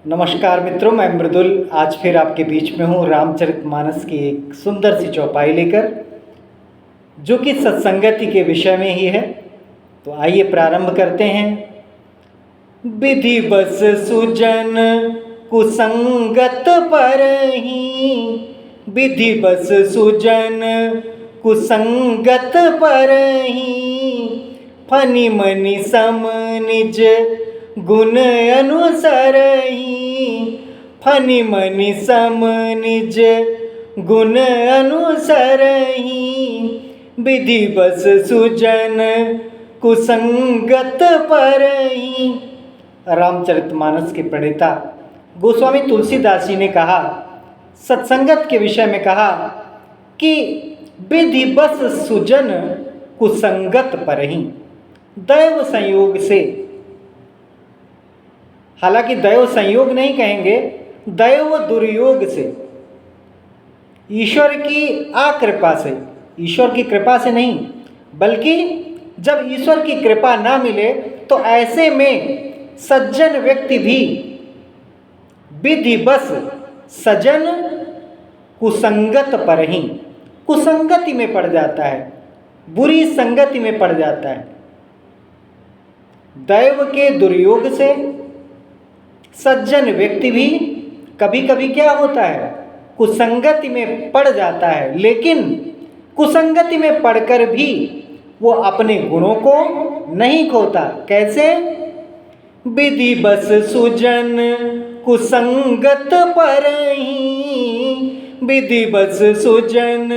नमस्कार मित्रों, मैं मृदुल आज फिर आपके बीच में हूँ रामचरितमानस की एक सुंदर सी चौपाई लेकर, जो कि सत्संगति के विषय में ही है। तो आइए प्रारंभ करते हैं। विधि बस सुजन कुसंगत परहीं, विधि बस सुजन कुसंगत परहीं, फनि मनि सम निज गुण अनुसरहीं, फनि मनि सम निज गुण अनुसरहीं, विधि बस सुजन कुसंगत परहीं। रामचरितमानस के प्रणेता गोस्वामी तुलसीदास जी ने कहा, सत्संगत के विषय में कहा कि विधि बस सुजन कुसंगत परहीं। दैव संयोग से, हालांकि दैव संयोग नहीं कहेंगे, दैव दुर्योग से, ईश्वर की आकृपा से, ईश्वर की कृपा से नहीं, बल्कि जब ईश्वर की कृपा ना मिले तो ऐसे में सज्जन व्यक्ति भी विधि बस सजन कुसंगत परहीं, कुसंगति में पड़ जाता है, बुरी संगति में पड़ जाता है। दैव के दुर्योग से सज्जन व्यक्ति भी कभी कभी क्या होता है, कुसंगति में पड़ जाता है। लेकिन कुसंगति में पड़कर भी वो अपने गुणों को नहीं खोता। कैसे? विधि बस सुजन कुसंगत परहीं, विधि बस सुजन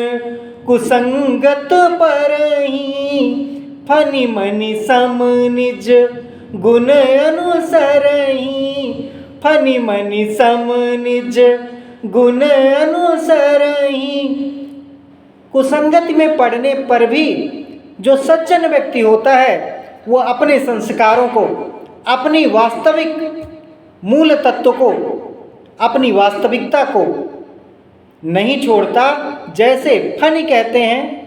कुसंगत परहीं, फनि मनि सम निज गुण अनुसरहीं, फनि मनि सम निज गुण अनुसरहीं। कुसंगति में पड़ने पर भी जो सज्जन व्यक्ति होता है वो अपने संस्कारों को, अपनी वास्तविक मूल तत्व को, अपनी वास्तविकता को नहीं छोड़ता। जैसे फणि कहते हैं,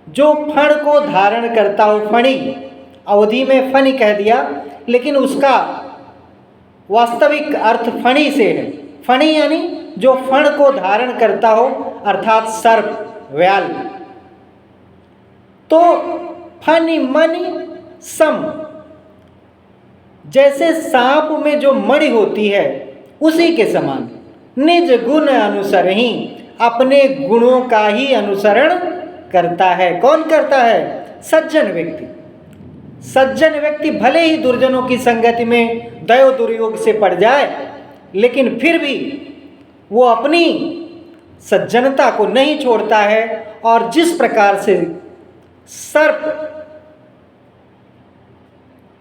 जो फण को धारण करता हो, फणि अवधि में फणि कह दिया, लेकिन उसका वास्तविक अर्थ फणि से है। फणि यानी जो फण को धारण करता हो, अर्थात सर्प, व्याल। तो फनि मनि सम, जैसे सांप में जो मणि होती है उसी के समान, निज गुण अनुसरहीं, अपने गुणों का ही अनुसरण करता है। कौन करता है? सज्जन व्यक्ति। सज्जन व्यक्ति भले ही दुर्जनों की संगति में दैव दुर्योग से पड़ जाए, लेकिन फिर भी वो अपनी सज्जनता को नहीं छोड़ता है। और जिस प्रकार से सर्प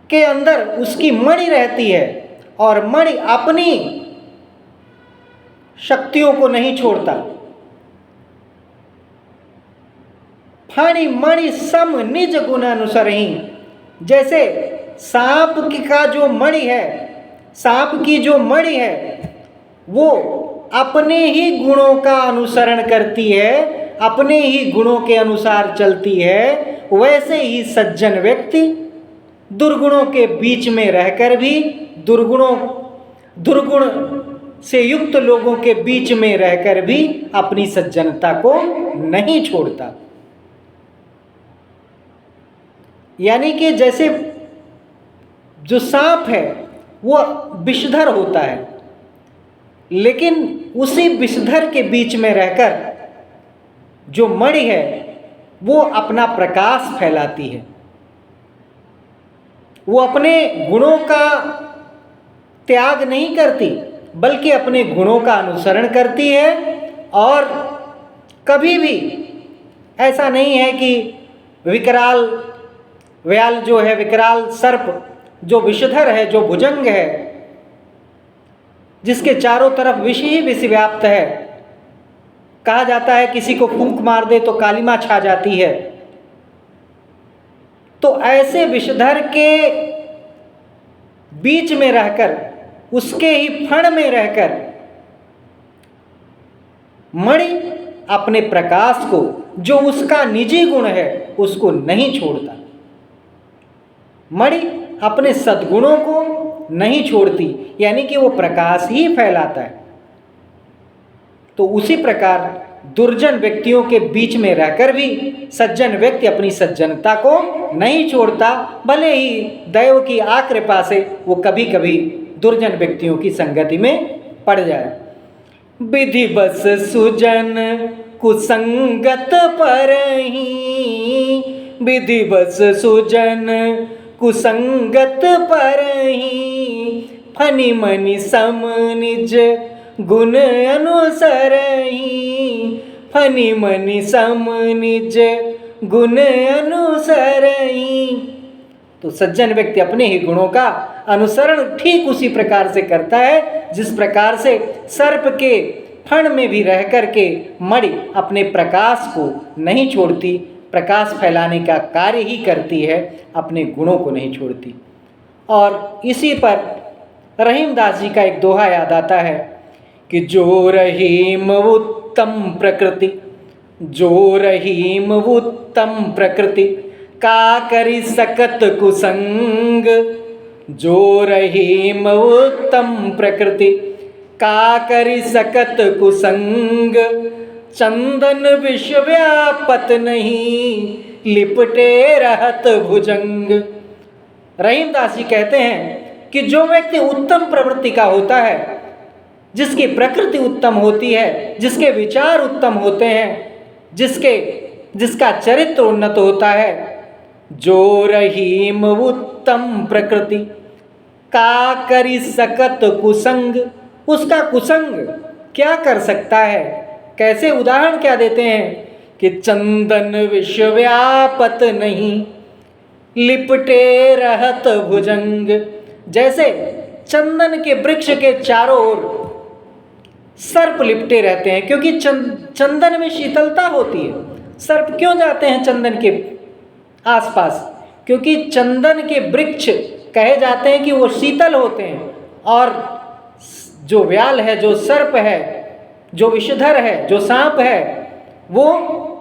के अंदर उसकी मणि रहती है और मणि अपनी शक्तियों को नहीं छोड़ता, फणि मणि सम निज गुण अनुसरहीं, जैसे सांप का जो मणि है, सांप की जो मणि है वो अपने ही गुणों का अनुसरण करती है, अपने ही गुणों के अनुसार चलती है। वैसे ही सज्जन व्यक्ति दुर्गुणों के बीच में रहकर भी, दुर्गुण से युक्त लोगों के बीच में रहकर भी अपनी सज्जनता को नहीं छोड़ता। यानी कि जैसे जो सांप है वो विषधर होता है, लेकिन उसी विषधर के बीच में रहकर जो मणि है वो अपना प्रकाश फैलाती है। वो अपने गुणों का त्याग नहीं करती, बल्कि अपने गुणों का अनुसरण करती है। और कभी भी ऐसा नहीं है कि विकराल व्याल जो है, विकराल सर्प जो विषधर है, जो भुजंग है, जिसके चारों तरफ विष ही विष व्याप्त है, कहा जाता है किसी को फूंक मार दे तो कालिमा छा जाती है। तो ऐसे विषधर के बीच में रहकर, उसके ही फण में रहकर मणि अपने प्रकाश को, जो उसका निजी गुण है, उसको नहीं छोड़ता। मणि अपने सद्गुणों को, नहीं छोड़ती, यानी कि वो प्रकाश ही फैलाता है। तो उसी प्रकार दुर्जन व्यक्तियों के बीच में रहकर भी सज्जन व्यक्ति अपनी सज्जनता को नहीं छोड़ता, भले ही दैव की आकृपा से वो कभी कभी दुर्जन व्यक्तियों की संगति में पड़ जाए। विधि बस सुजन कुसंगत परहीं, विधि बस सुजन कुसंगत परहीं, फनि मनि सम निज गुण अनुसरहीं, फनि मनि सम निज गुण अनुसरहीं। तो सज्जन व्यक्ति अपने ही गुणों का अनुसरण ठीक उसी प्रकार से करता है जिस प्रकार से सर्प के फण में भी रह करके मणि अपने प्रकाश को नहीं छोड़ती, प्रकाश फैलाने का कार्य ही करती है, अपने गुणों को नहीं छोड़ती। और इसी पर रहीमदास जी का एक दोहा याद आता है कि जो रहीम उत्तम प्रकृति, जो रहीम उत्तम प्रकृति, का करी सकत कुसंग, जो रहीम उत्तम प्रकृति, का करी सकत कुसंग, चंदन विश्व व्यापत नहीं, लिपटे रहत भुजंग। रहीमदास जी कहते हैं कि जो व्यक्ति उत्तम प्रवृत्ति का होता है, जिसकी प्रकृति उत्तम होती है, जिसके विचार उत्तम होते हैं, जिसका चरित्र उन्नत होता है, जो रहीम उत्तम प्रकृति, का करी सकत कुसंग, उसका कुसंग क्या कर सकता है। कैसे उदाहरण क्या देते हैं कि चंदन विश्व व्यापत नहीं, लिपटे रहत भुजंग। जैसे चंदन के वृक्ष के चारों ओर सर्प लिपटे रहते हैं, क्योंकि चंदन में शीतलता होती है। सर्प क्यों जाते हैं चंदन के आसपास? क्योंकि चंदन के वृक्ष कहे जाते हैं कि वो शीतल होते हैं, और जो व्याल है, जो सर्प है, जो विषधर है, जो सांप है, वो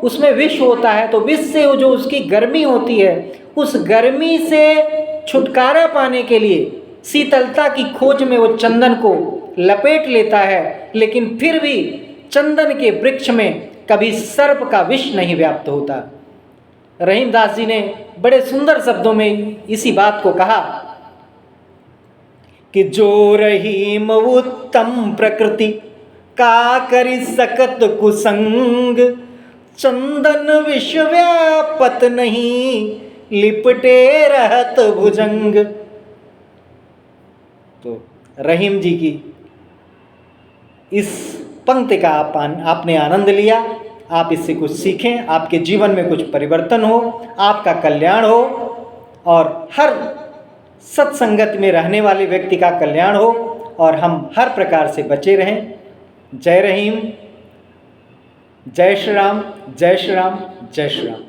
उसमें विष होता है। तो विष से जो उसकी गर्मी होती है, उस गर्मी से छुटकारा पाने के लिए शीतलता की खोज में वो चंदन को लपेट लेता है, लेकिन फिर भी चंदन के वृक्ष में कभी सर्प का विष नहीं व्याप्त होता। रहीमदास जी ने बड़े सुंदर शब्दों में इसी बात को कहा कि जो रहीम उत्तम प्रकृति, का करी सकत कुसंग, चंदन विश्व व्यापत नहीं, लिपटे रहत भुजंग। तो रहीम जी की इस पंक्ति का आपने आनंद लिया, आप इससे कुछ सीखें, आपके जीवन में कुछ परिवर्तन हो, आपका कल्याण हो, और हर सत्संगत में रहने वाले व्यक्ति का कल्याण हो, और हम हर प्रकार से बचे रहें। जय रहीम, जय श्री राम, जय श्री राम, जय श्री राम।